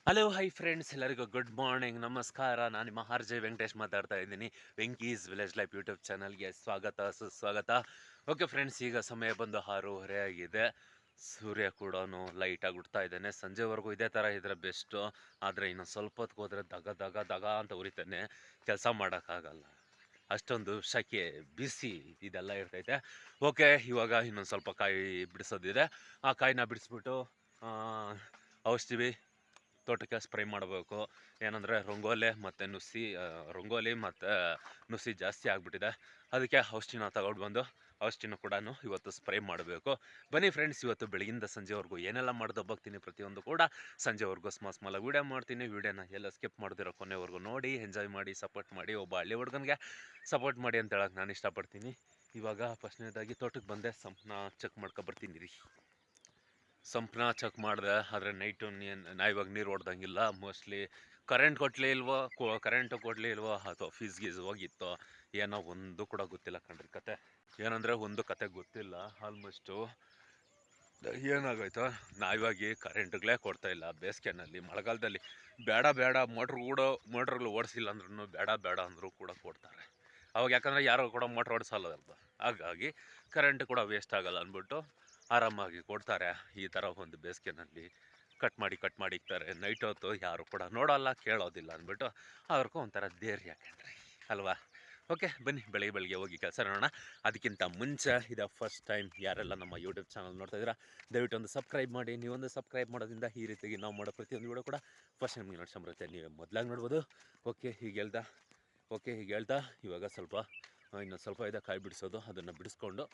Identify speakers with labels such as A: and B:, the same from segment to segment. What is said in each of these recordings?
A: Hello hi friends, ಎಲ್ಲರಿಗೂ good morning, ನಮಸ್ಕಾರ. ನಾನು ನಿಮ್ಮ ಆರ್ ಜೆ ವೆಂಕಟೇಶ್ ಮಾತಾಡ್ತಾ ಇದ್ದೀನಿ. ವೆಂಕೀಸ್ ವಿಲೇಜ್ ಲೈಫ್ ಯೂಟ್ಯೂಬ್ ಚಾನಲ್ಗೆ ಸ್ವಾಗತ ಸುಸ್ವಾಗತ. ಓಕೆ ಫ್ರೆಂಡ್ಸ್, ಈಗ ಸಮಯ ಬಂದು 6:30 ಆಗಿದೆ. ಸೂರ್ಯ ಕೂಡ ಲೈಟಾಗಿ ಉಡ್ತಾ ಇದ್ದಾನೆ. ಸಂಜೆವರೆಗೂ ಇದೇ ಥರ ಇದ್ರೆ ಬೆಸ್ಟು. ಆದರೆ ಇನ್ನು ಸ್ವಲ್ಪ ಹೊತ್ತಿಗೆ ಹೋದರೆ ದಗ ದಗ ದಗ ಅಂತ ಉರಿತಾನೆ, ಕೆಲಸ ಮಾಡೋಕ್ಕಾಗಲ್ಲ. ಅಷ್ಟೊಂದು ಶೆಕೆ, ಬಿಸಿ ಇದೆಲ್ಲ ಇರ್ತೈತೆ. ಓಕೆ, ಇವಾಗ ಇನ್ನೊಂದು ಸ್ವಲ್ಪ ಕಾಯಿ ಬಿಡಿಸೋದಿದೆ. ಆ ಕಾಯಿನ ಬಿಡಿಸ್ಬಿಟ್ಟು ಔಷಧಿ ತೋಟಕ್ಕೆ ಸ್ಪ್ರೇ ಮಾಡಬೇಕು. ಏನಂದರೆ ರಂಗೋಲಿ ಮತ್ತು ನುಸಿ ಜಾಸ್ತಿ ಆಗಿಬಿಟ್ಟಿದೆ. ಅದಕ್ಕೆ ಔಷಧಿನ ತಗೊಂಡು ಬಂದು ಔಷಧಿನ ಕೂಡ ಇವತ್ತು ಸ್ಪ್ರೇ ಮಾಡಬೇಕು. ಬನ್ನಿ ಫ್ರೆಂಡ್ಸ್, ಇವತ್ತು ಬೆಳಗಿಂದ ಸಂಜೆವರೆಗೂ ಏನೆಲ್ಲ ಮಾಡ್ದು ಹೋಗ್ತೀನಿ ಪ್ರತಿಯೊಂದು ಕೂಡ ಸಂಜೆವರೆಗೂ ಸ್ಮಾಲ್ ವೀಡಿಯೋ ಮಾಡ್ತೀನಿ. ವೀಡಿಯೋನ ಎಲ್ಲ ಸ್ಕಿಪ್ ಮಾಡ್ದಿರೋ ಕೊನೆವರೆಗೂ ನೋಡಿ, ಎಂಜಾಯ್ ಮಾಡಿ, ಸಪೋರ್ಟ್ ಮಾಡಿ. ಒಬ್ಬ ಹಳ್ಳಿ ಹುಡುಗನಿಗೆ ಸಪೋರ್ಟ್ ಮಾಡಿ ಅಂತ ಹೇಳಕ್ಕೆ ನಾನು ಇಷ್ಟಪಡ್ತೀನಿ. ಇವಾಗ ಫಸ್ಟ್ನೇದಾಗಿ ತೋಟಕ್ಕೆ ಬಂದೆ, ಸಂಪನ್ನ ಚೆಕ್ ಮಾಡ್ಕೊಬರ್ತೀನಿ ರೀ. ಸಂಪನ್ನ ಚೆಕ್ ಮಾಡಿದೆ, ಆದರೆ ನೈಟು ನಾ ಇವಾಗ ನೀರು ಹೊಡ್ದಂಗಿಲ್ಲ. ಮೋಸ್ಟ್ಲಿ ಕರೆಂಟ್ ಕೊಡಲೇ ಇಲ್ವೋ ಅಥವಾ ಫೀಸ್ ಹೋಗಿತ್ತೋ ಏನೋ ಒಂದು ಕೂಡ ಗೊತ್ತಿಲ್ಲ ಕಣ್ರಿ ಕತೆ. ಏನಂದರೆ ಒಂದು ಕತೆ ಗೊತ್ತಿಲ್ಲ. ಆಲ್ಮೋಸ್ಟು ಏನಾಗೋಯ್ತು, ಇವಾಗ ಕರೆಂಟ್ಗಳೇ ಕೊಡ್ತಾ ಇಲ್ಲ ಬೇಸಿಗೆನಲ್ಲಿ. ಮಳೆಗಾಲದಲ್ಲಿ ಬೇಡ ಮೋಟ್ರುಗಳು ಓಡಿಸಿಲ್ಲ ಅಂದ್ರೂ ಬೇಡ ಅಂದರೂ ಕೂಡ ಕೊಡ್ತಾರೆ ಅವಾಗ. ಯಾಕಂದರೆ ಯಾರು ಕೂಡ ಮೋಟ್ರ್ ಓಡಿಸಲ್ಲ ಅಲ್ವ, ಹಾಗಾಗಿ ಕರೆಂಟ್ ಕೂಡ ವೇಸ್ಟ್ ಆಗಲ್ಲ ಅಂದ್ಬಿಟ್ಟು ಆರಾಮಾಗಿ ಕೊಡ್ತಾರೆ. ಈ ಥರ ಒಂದು ಬೇಸಿಗೆನಲ್ಲಿ ಕಟ್ ಮಾಡಿ ಇಕ್ತಾರೆ. ನೈಟ್ ಹೊತ್ತು ಯಾರು ಕೂಡ ನೋಡೋಲ್ಲ, ಕೇಳೋದಿಲ್ಲ ಅಂದ್ಬಿಟ್ಟು ಅವ್ರಿಗೂ ಒಂಥರ ಧೈರ್ಯ ಯಾಕಂಡ್ರಿ ಅಲ್ವಾ. ಓಕೆ ಬನ್ನಿ, ಬೆಳಿಗ್ಗೆ ಹೋಗಿ ಕೆಲಸ ನೋಡೋಣ. ಅದಕ್ಕಿಂತ ಮುಂಚೆ ಇದು ಫಸ್ಟ್ ಟೈಮ್ ಯಾರೆಲ್ಲ ನಮ್ಮ ಯೂಟ್ಯೂಬ್ ಚಾನಲ್ ನೋಡ್ತಾ ಇದ್ದೀರಾ, ದಯವಿಟ್ಟು ಒಂದು ಸಬ್ಸ್ಕ್ರೈಬ್ ಮಾಡಿ. ನೀವೊಂದು ಸಬ್ಸ್ಕ್ರೈಬ್ ಮಾಡೋದ್ರಿಂದ ಈ ರೀತಿಯಾಗಿ ನಾವು ಮಾಡೋ ಪ್ರತಿಯೊಂದು ವೀಡಿಯೋ ಕೂಡ ಫಸ್ಟ್ ನಿಮಗೆ ನೋಡ್ಸಂಬರುತ್ತೆ, ನೀವೇ ಮೊದಲಾಗಿ ನೋಡ್ಬೋದು. ಓಕೆ ಹೀಗೆ ಹೇಳ್ತಾ ಇವಾಗ ಇನ್ನೊಂದು ಸ್ವಲ್ಪ ಇದೆ ಕಾಯಿ ಬಿಡಿಸೋದು. ಅದನ್ನು ಬಿಡಿಸ್ಕೊಂಡು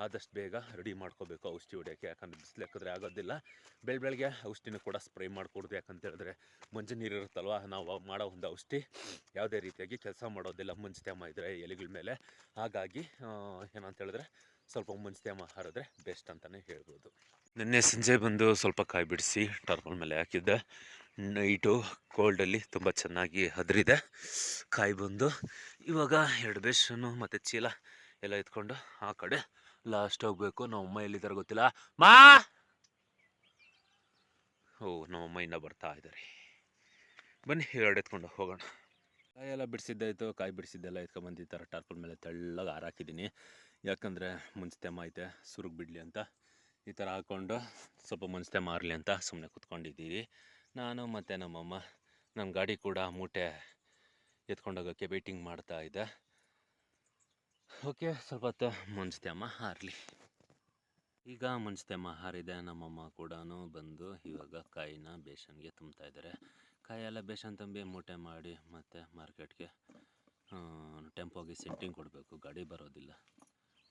A: ಆದಷ್ಟು ಬೇಗ ರೆಡಿ ಮಾಡ್ಕೋಬೇಕು ಔಷಧಿ ಹೊಡಿಯೋಕ್ಕೆ. ಯಾಕಂದರೆ ಬಿಸಿಲು ಹಾಕಿದ್ರೆ ಆಗೋದಿಲ್ಲ. ಬೆಳಗ್ಗೆ ಔಷಧಿನೂ ಕೂಡ ಸ್ಪ್ರೇ ಮಾಡಿಕೊಡ್ದು. ಯಾಕಂತ ಹೇಳಿದ್ರೆ ಮಂಜು ನೀರು ಇರುತ್ತಲ್ವ, ನಾವು ಮಾಡೋ ಒಂದು ಔಷಧಿ ಯಾವುದೇ ರೀತಿಯಾಗಿ ಕೆಲಸ ಮಾಡೋದಿಲ್ಲ ಮಂಜು ತೇಮ ಇದ್ದರೆ ಎಲೆಗಳ ಮೇಲೆ. ಹಾಗಾಗಿ ಏನಂತ ಹೇಳಿದ್ರೆ ಸ್ವಲ್ಪ ಮಂಜು ತೇಮ ಹಾರಿದ್ರೆ ಬೆಸ್ಟ್ ಅಂತಲೇ ಹೇಳ್ಬೋದು. ನಿನ್ನೆ ಸಂಜೆ ಬಂದು ಸ್ವಲ್ಪ ಕಾಯಿ ಬಿಡಿಸಿ ಟರ್ಪಲ್ ಮೇಲೆ ಹಾಕಿದ್ದೆ. ನೈಟು ಕೋಲ್ಡಲ್ಲಿ ತುಂಬ ಚೆನ್ನಾಗಿ ಹದರಿದೆ ಕಾಯಿ ಬಂದು. ಇವಾಗ 2 ಬೇಷನ್ನು ಮತ್ತು ಚೀಲ ಎಲ್ಲ ಎತ್ಕೊಂಡು ಆ ಕಡೆ ಲಾಸ್ಟ್ ಹೋಗ್ಬೇಕು. ನಮ್ಮಮ್ಮ ಎಲ್ಲಿದ್ದಾರೆ ಗೊತ್ತಿಲ್ಲ. ನಮ್ಮಮ್ಮ ಇನ್ನೂ ಬರ್ತಾ ಇದ್ದಾರೆ. ಬನ್ನಿ 2 ಎತ್ಕೊಂಡು ಹೋಗೋಣ. ಕಾಯಿ ಎಲ್ಲ ಬಿಡಿಸಿದ್ದಾಯಿತು, ಕಾಯಿ ಬಿಡಿಸಿದ್ದೆಲ್ಲ ಎತ್ಕೊಂಡ್ಬಂದು ಈ ಥರ ಟಾರ್ಪಲ್ ಮೇಲೆ ತೆಳ್ಳಗೆ ಹಾರಾಕಿದ್ದೀನಿ. ಯಾಕಂದರೆ ಮುಂಚೆ ಐತೆ ಸುರುಗ್ ಬಿಡಲಿ ಅಂತ ಈ ಥರ ಹಾಕ್ಕೊಂಡು ಸ್ವಲ್ಪ ಮುಂಚೆ ಮಾರಲಿ ಅಂತ ಸುಮ್ಮನೆ ಕೂತ್ಕೊಂಡಿದ್ದೀವಿ ನಾನು ಮತ್ತು ನಮ್ಮಮ್ಮ. ನಮ್ಮ ಗಾಡಿ ಕೂಡ ಮೂಟೆ ಎತ್ಕೊಂಡೋಗೋಕ್ಕೆ ವೆಯ್ಟಿಂಗ್ ಮಾಡ್ತಾ ಇದೆ. ಓಕೆ, ಸ್ವಲ್ಪ ಹೊತ್ತು ಮುಂಚೆಮ್ಮ ಹಾರಲಿ. ಈಗ ಮುಂಚೆಮ್ಮ ಹಾರಿದೆ. ನಮ್ಮಮ್ಮ ಕೂಡ ಬಂದು ಇವಾಗ ಕಾಯಿನ ಬೇಸನ್ಗೆ ತುಂಬ್ತಾ ಇದ್ದಾರೆ. ಕಾಯೆಲ್ಲ ಬೇಸನ್ ತುಂಬಿ ಮೂಟೆ ಮಾಡಿ ಮತ್ತು ಮಾರ್ಕೆಟ್ಗೆ ಟೆಂಪೋಗೆ ಸೆಂಟಿಂಗ್ ಕೊಡಬೇಕು. ಗಾಡಿ ಬರೋದಿಲ್ಲ,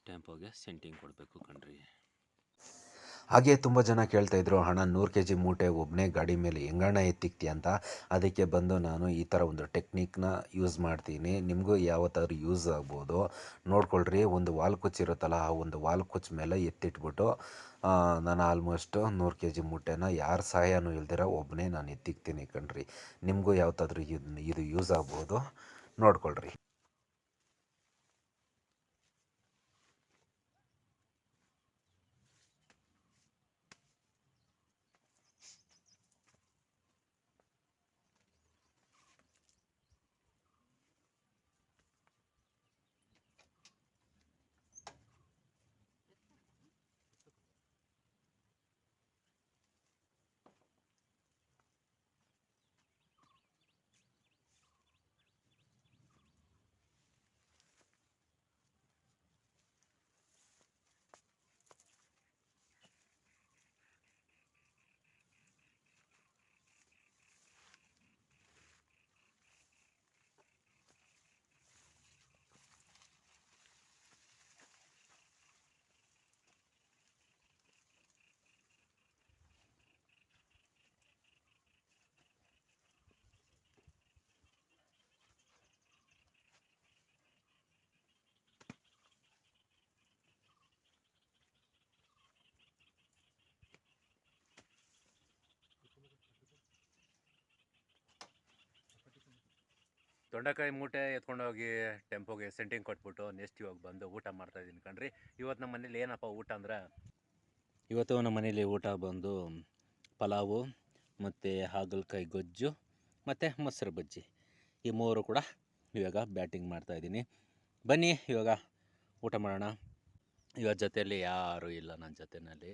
A: ಟೆಂಪೋಗೆ ಸೆಂಟಿಂಗ್ ಕೊಡಬೇಕು ಕಣ್ರಿ.
B: ಹಾಗೆ ತುಂಬ ಜನ ಕೇಳ್ತಾಯಿದ್ರು, ಹಣ 100 kg ಮೂಟೆ ಒಬ್ಬನೇ ಗಾಡಿ ಮೇಲೆ ಹೆಂಗಣ್ಣ ಎತ್ತಿಕ್ತಿ ಅಂತ. ಅದಕ್ಕೆ ಬಂದು ನಾನು ಈ ಥರ ಒಂದು ಟೆಕ್ನಿಕ್ನ ಯೂಸ್ ಮಾಡ್ತೀನಿ. ನಿಮಗೂ ಯಾವತ್ತಾದ್ರೂ ಯೂಸ್ ಆಗ್ಬೋದು, ನೋಡ್ಕೊಳ್ರಿ. ಒಂದು ವಾಲ್ ಕುಚ್ಚು ಇರುತ್ತಲ್ಲ, ಆ ಒಂದು ವಾಲ್ ಕುಚ್ಚ ಮೇಲೆ ಎತ್ತಿಟ್ಬಿಟ್ಟು ನಾನು ಆಲ್ಮೋಸ್ಟು 100 kg ಮೂಟೆನ ಯಾರ ಸಹಾಯನೂ ಇಲ್ದಿರ ಒಬ್ಬನೇ ನಾನು ಎತ್ತಿಕ್ತೀನಿ ಕಣ್ರಿ. ನಿಮಗೂ ಯಾವತ್ತಾದ್ರೂ ಇದು ಯೂಸ್ ಆಗ್ಬೋದು, ನೋಡ್ಕೊಳ್ರಿ.
A: ತೊಂಡೆಕಾಯಿ ಮೂಟೆ ಎತ್ಕೊಂಡೋಗಿ ಟೆಂಪೋಗೆ ಸೆಂಟಿಂಗ್ ಕೊಟ್ಬಿಟ್ಟು ನೆಕ್ಸ್ಟ್ ಇವಾಗ ಬಂದು ಊಟ ಮಾಡ್ತಾಯಿದ್ದೀನಿ ಕಣ್ರಿ. ಇವತ್ತು ನಮ್ಮ ಮನೇಲಿ ಏನಪ್ಪ ಊಟ ಅಂದರೆ, ಇವತ್ತು ನಮ್ಮ ಮನೇಲಿ ಊಟ ಬಂದು ಪಲಾವು,
C: ಮತ್ತು ಹಾಗಲಕಾಯಿ ಗೊಜ್ಜು ಮತ್ತು ಮೊಸರು ಬಜ್ಜಿ, ಈ ಮೂರು ಕೂಡ ಇವಾಗ ಬ್ಯಾಟಿಂಗ್ ಮಾಡ್ತಾಯಿದ್ದೀನಿ. ಬನ್ನಿ ಇವಾಗ ಊಟ ಮಾಡೋಣ. ಇವಾಗ ಜೊತೆಯಲ್ಲಿ ಯಾರೂ ಇಲ್ಲ ನನ್ನ ಜೊತೆಯಲ್ಲಿ,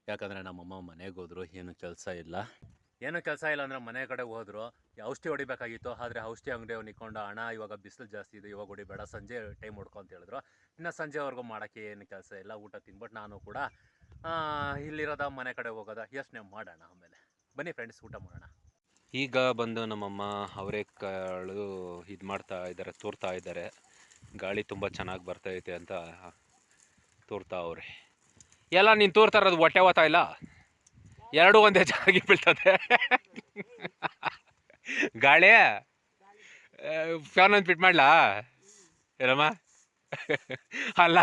C: ಯಾಕಂದರೆ ನಮ್ಮಮ್ಮ ಮನೆಗೆ ಹೋದರು. ಏನು ಕೆಲಸ ಇಲ್ಲ ಅಂದರೆ ಮನೆ ಕಡೆ ಹೋದರು. ಔಷಧಿ ಹೊಡಿಬೇಕಾಗಿತ್ತು, ಆದರೆ ಔಷಧಿ ಅಂಗಡಿ ಅವ್ನು ನಿಂತ್ಕೊಂಡು ಅಣ್ಣ ಇವಾಗ ಬಿಸಿಲು ಜಾಸ್ತಿ ಇದೆ, ಇವಾಗ ಹೊಡಿಬೇಡ, ಸಂಜೆ ಟೈಮ್ ಹೊಡ್ಕೊ ಅಂತ ಹೇಳಿದ್ರು. ಇನ್ನು ಸಂಜೆವರೆಗೂ ಮಾಡೋಕ್ಕೆ ಏನು ಕೆಲಸ ಇಲ್ಲ. ಊಟ ತಿನ್ಬಿಟ್ಟು ನಾನು ಕೂಡ ಇಲ್ಲಿರೋದ ಮನೆ ಕಡೆ ಹೋಗೋದ ಯೋಚನೆ ಮಾಡೋಣ ಆಮೇಲೆ. ಬನ್ನಿ ಫ್ರೆಂಡ್ಸ್, ಊಟ ಮಾಡೋಣ. ಈಗ ಬಂದು ನಮ್ಮಮ್ಮ ಅವರೆಕಾಳು ಇದು ಮಾಡ್ತಾ ಇದ್ದಾರೆ, ತೂರ್ತಾ ಇದ್ದಾರೆ. ಗಾಳಿ ತುಂಬ ಚೆನ್ನಾಗಿ ಬರ್ತೈತೆ ಅಂತ ತೂರ್ತಾ ಅವ್ರೆ. ಎಲ್ಲ ನೀನು ತೂರ್ತಾ ಇರೋದು ಹೊಟ್ಟೆ ಓದ್ತಾ ಇಲ್ಲ, ಎರಡೂ ಒಂದೇ ಜಾಗಿ ಬೀಳ್ತದೆ. ಗಾಳಿ ಫ್ಯಾನ್ ಒಂದು ಫಿಟ್ ಮಾಡ್ಲಾ ಏನಮ್ಮ? ಅಲ್ಲ,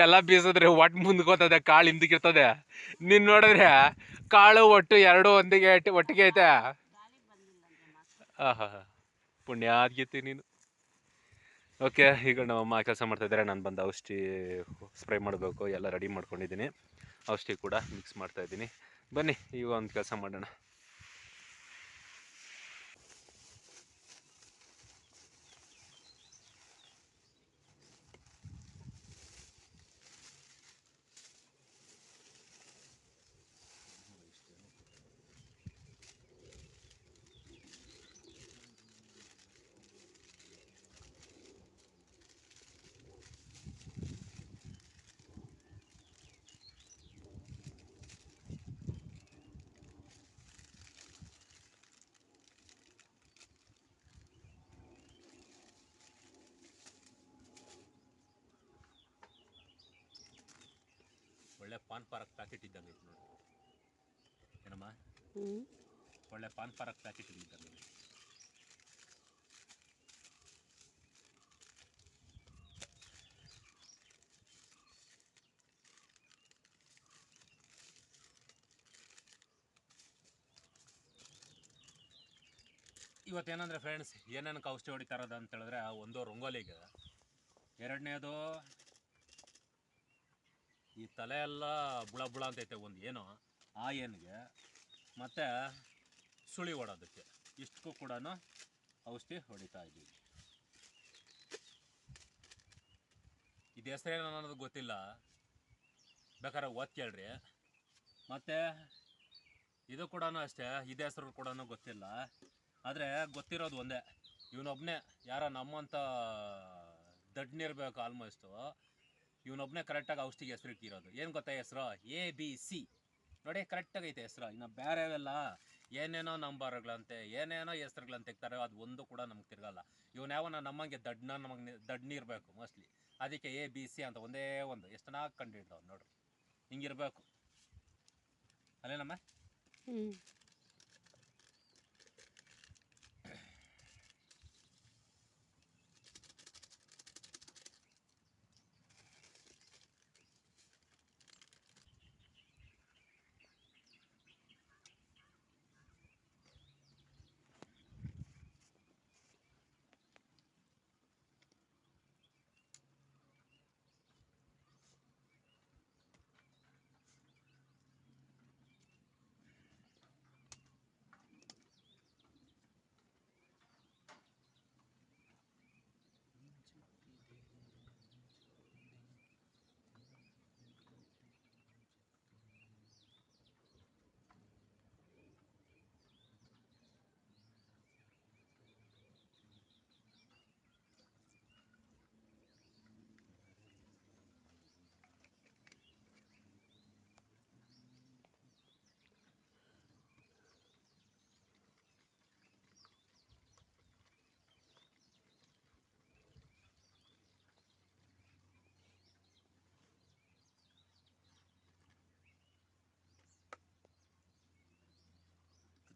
C: ಎಲ್ಲ ಬೀಸಿದ್ರಿ ಒಟ್ಟು ಮುಂದ್ಕೋತದೆ, ಕಾಳು ಹಿಂದಕ್ಕಿರ್ತದೆ. ನೀನು ನೋಡಿದ್ರೆ ಕಾಳು ಒಟ್ಟು ಎರಡು ಒಟ್ಟಿಗೆ ಐತೆ. ಆಹಾ, ಪುಣ್ಯಾದ್ಗೀತಿ ನೀನು. ಓಕೆ, ಈಗ ನಮ್ಮಮ್ಮ ಕೆಲಸ ಮಾಡ್ತಾಯಿದ್ದಾರೆ. ನಾನು ಬಂದು ಔಷಧಿ ಸ್ಪ್ರೇ ಮಾಡಬೇಕು, ಎಲ್ಲ ರೆಡಿ ಮಾಡ್ಕೊಂಡಿದ್ದೀನಿ. ಔಷಧಿ ಕೂಡ ಮಿಕ್ಸ್ ಮಾಡ್ತಾಯಿದ್ದೀನಿ. ಬನ್ನಿ ಈಗ ಒಂದು ಕೆಲಸ ಮಾಡೋಣ. ಒಳ್ಳೆ ಪಾನ್ ಪಾರಕ್ ಪ್ಯಾಕೆಟ್ ಇದ್ದಂಗೆ ಐತೆ ನೋಡಿ ಏನಮ್ಮ, ಒಳ್ಳೆ ಪಾನ್ ಪಾರಕ್ ಪ್ಯಾಕೆಟ್ ಇದ್ದಂಗೆ. ಇವತ್ತೇನಂದರೆ ಫ್ರೆಂಡ್ಸ್, ಏನೇನಕ್ಕೆ ಔಷಧಿ ಹೊಡಿತಾ ಇರೋದು ಅಂತ ಹೇಳಿದ್ರೆ, ಒಂದು ರಂಗೋಲಿಗೆ, ಎರಡನೇದು ಈ ತಲೆ ಎಲ್ಲ ಬುಳ ಬುಳ ಅಂತೈತೆ ಒಂದು ಏನೋ ಆ ಏನಿಗೆ, ಮತ್ತು ಸುಳಿ ಹೊಡೋದಕ್ಕೆ, ಇಷ್ಟಕ್ಕೂ ಕೂಡ ಔಷಧಿ ಹೊಡಿತಾ ಇದ್ದೀವಿ. ಇದು ಹೆಸರೇನು ಅನ್ನೋದು ಗೊತ್ತಿಲ್ಲ, ಬೇಕಾದ್ರೆ ಓದ್ ಕೇಳ್ರಿ. ಮತ್ತು ಇದು ಕೂಡ ಅಷ್ಟೇ, ಇದು ಹೆಸರು ಕೂಡ ಗೊತ್ತಿಲ್ಲ. ಆದರೆ ಗೊತ್ತಿರೋದು ಒಂದೇ, ಇವನೊಬ್ಬನೇ, ಯಾರೋ ನಮ್ಮಂಥ ದಡ್ನಿರ್ಬೇಕು ಆಲ್ಮೋಸ್ಟು, ಇವನೊಬ್ಬನೇ ಕರೆಕ್ಟಾಗಿ ಔಷಧಿಗೆ ಹೆಸರು ಇಟ್ಟಿರೋದು. ಏನು ಗೊತ್ತಾ ಹೆಸರು? ABC ನೋಡಿ, ಕರೆಕ್ಟಾಗಿ ಐತೆ ಹೆಸರು. ಇನ್ನು ಬೇರೆವೆಲ್ಲ ಏನೇನೋ ನಂಬರ್ಗಳಂತೆ ಏನೇನೋ ಹೆಸ್ರುಗಳಂತ ತೆಗ್ತಾರೆ, ಅದು ಒಂದು ಕೂಡ ನಮ್ಗೆ ತಿರ್ಗಲ್ಲ. ಇವನ್ಯಾವನ ನಮ್ಮಂಗೆ ನಮಗೆ ದಡ್ನಿರ್ಬೇಕು ಮೋಸ್ಟ್ಲಿ, ಅದಕ್ಕೆ ABC ಅಂತ ಒಂದೇ ಒಂದು ಎಷ್ಟು ಚೆನ್ನಾಗಿ ಕಂಡು ಹಿಡ್ದವ್ ನೋಡ್ರಿ. ಹಿಂಗಿರ್ಬೇಕು ಅಲ್ಲೇನಮ್ಮ?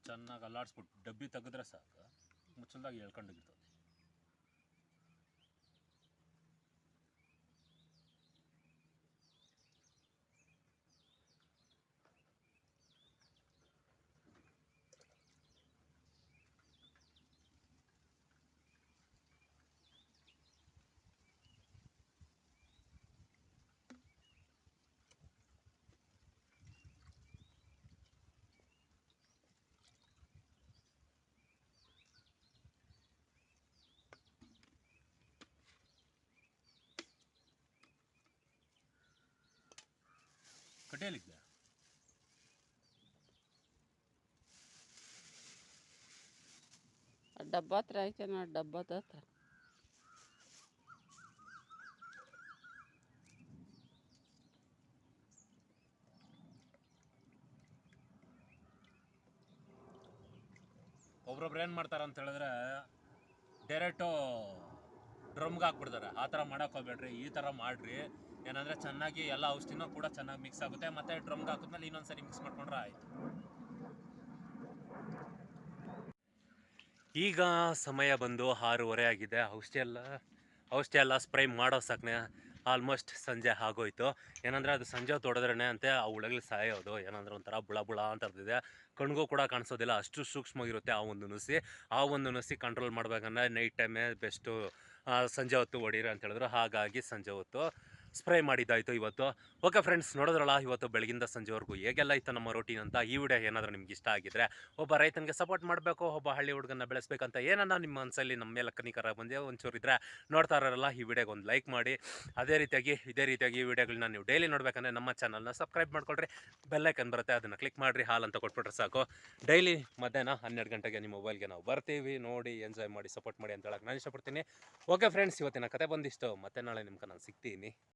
C: ಚೆನ್ನಾಗಿ ಅಲ್ಲಾಡಿಸ್ಬಿಟ್ಟು ಡಬ್ಬಿ ತೆಗೆದ್ರೆ ಸಾಕು, ಮುಚ್ಚಲ್ದಾಗಿ ಹೇಳ್ಕೊಂಡಿರ್ತದೆ.
A: ಪಟೇಲಿದ್ದ
D: ಡಬ್ಬ ಹತ್ರ ಐತೆ ನೋಡಿ, ಡಬ್ಬದ ಹತ್ರ.
A: ಒಬ್ರೊಬ್ರು ಏನು ಮಾಡ್ತಾರೆ ಅಂತ ಹೇಳಿದ್ರೆ ಡೈರೆಕ್ಟು ಡ್ರಮ್ಗೆ ಹಾಕ್ಬಿಡ್ತಾರೆ. ಆ ಥರ ಮಾಡೋಕೆ ಹೋಗ್ಬೇಡ್ರಿ, ಈ ಥರ ಮಾಡಿರಿ. ಏನಂದರೆ ಚೆನ್ನಾಗಿ ಎಲ್ಲ ಔಷಧಿನೂ ಕೂಡ ಚೆನ್ನಾಗಿ ಮಿಕ್ಸ್ ಆಗುತ್ತೆ. ಮತ್ತು ಡ್ರಮ್ಗೆ ಹಾಕಿದ್ಮೇಲೆ ಇನ್ನೊಂದ್ಸರಿ ಮಿಕ್ಸ್ ಮಾಡ್ಕೊಂಡ್ರೆ ಆಯಿತು. ಈಗ ಸಮಯ ಬಂದು 6:30 ಆಗಿದೆ. ಔಷಧಿ ಎಲ್ಲ ಸ್ಪ್ರೈ ಮಾಡೋ ಸಾಕನೆ ಆಲ್ಮೋಸ್ಟ್ ಸಂಜೆ ಆಗೋಯ್ತು. ಏನಂದರೆ ಅದು ಸಂಜೆ ಹೊತ್ತು ಹೊಡೆದ್ರೇ ಅಂತೆ ಆ ಹುಳಗಳು ಸಾಯೋದು. ಏನಂದ್ರೆ ಒಂಥರ ಬುಳ ಅಂತ ಇರ್ತಿದೆ, ಕಣ್ಗೂ ಕೂಡ ಕಾಣಿಸೋದಿಲ್ಲ, ಅಷ್ಟು ಸೂಕ್ಷ್ಮವಾಗಿರುತ್ತೆ ಆ ಒಂದು ನುಸಿ ಕಂಟ್ರೋಲ್ ಮಾಡ್ಬೇಕಂದ್ರೆ ನೈಟ್ ಟೈಮೇ ಬೆಸ್ಟು. ಸಂಜೆ ಹೊತ್ತು ಹೊಡೀರಿ ಅಂತ ಹೇಳಿದ್ರು, ಹಾಗಾಗಿ ಸಂಜೆ ಹೊತ್ತು ಸ್ಪ್ರೇ ಮಾಡಿದ್ದಾಯಿತು ಇವತ್ತು. ಓಕೆ ಫ್ರೆಂಡ್ಸ್, ನೋಡಿದ್ರಲ್ಲ ಇವತ್ತು ಬೆಳಗಿಂದ ಸಂಜೆವರೆಗೂ ಹೇಗೆಲ್ಲ ಇತ್ತು ನಮ್ಮ ರೂಟೀನ್ ಅಂತ. ಈ ವಿಡಿಯೋ ಏನಾದರೂ ನಿಮ್ಗೆ ಇಷ್ಟ ಆಗಿದ್ರೆ, ಒಬ್ಬ ರೈತನಿಗೆ ಸಪೋರ್ಟ್ ಮಾಡಬೇಕು, ಒಬ್ಬ ಹಳ್ಳಿ ಹುಡುಗನ ಬೆಳೆಸ್ಬೇಕಂತ ಏನನ್ನ ನಿಮ್ಮ ಮನಸ್ಸಲ್ಲಿ ನಮ್ಮ ಮೇಲೆ ಕನಿಕರ ಬಂದೇ ಒಂಚೂರಿದ್ರೆ ನೋಡ್ತಾ ಇರೋಲ್ಲ ಈ ವಿಡಿಯೋಗೆ ಒಂದು ಲೈಕ್ ಮಾಡಿ. ಇದೇ ರೀತಿಯಾಗಿ ಈ ವಿಡಿಯೋಗಳನ್ನ ನೀವು ಡೈಲಿ ನೋಡ್ಬೇಕಂದ್ರೆ ನಮ್ಮ ಚಾನಲ್ನ ಸಬ್ಸ್ಕ್ರೈಬ್ ಮಾಡ್ಕೊಳ್ರಿ. ಬೆಲ್ಲೈಕನ್ ಬರುತ್ತೆ, ಅದನ್ನು ಕ್ಲಿಕ್ ಮಾಡಿರಿ, ಹಾಲ್ ಅಂತ ಕೊಟ್ಬಿಟ್ರೆ ಸಾಕು. ಡೈಲಿ ಮಧ್ಯಾಹ್ನ 12 ಗಂಟೆಗೆ ನಿಮ್ಮ ಮೊಬೈಲ್ಗೆ ನಾವು ಬರ್ತೀವಿ. ನೋಡಿ, ಎಂಜಾಯ್ ಮಾಡಿ, ಸಪೋರ್ಟ್ ಮಾಡಿ ಅಂತ ಹೇಳಕ್ಕೆ ನಾನು ಇಷ್ಟಪಡ್ತೀನಿ. ಓಕೆ ಫ್ರೆಂಡ್ಸ್, ಇವತ್ತಿನ ಕತೆ ಬಂದಿಷ್ಟು. ಮತ್ತೆ ನಾಳೆ ನಿಮ್ಗೆ ನಾನು ಸಿಗ್ತೀನಿ.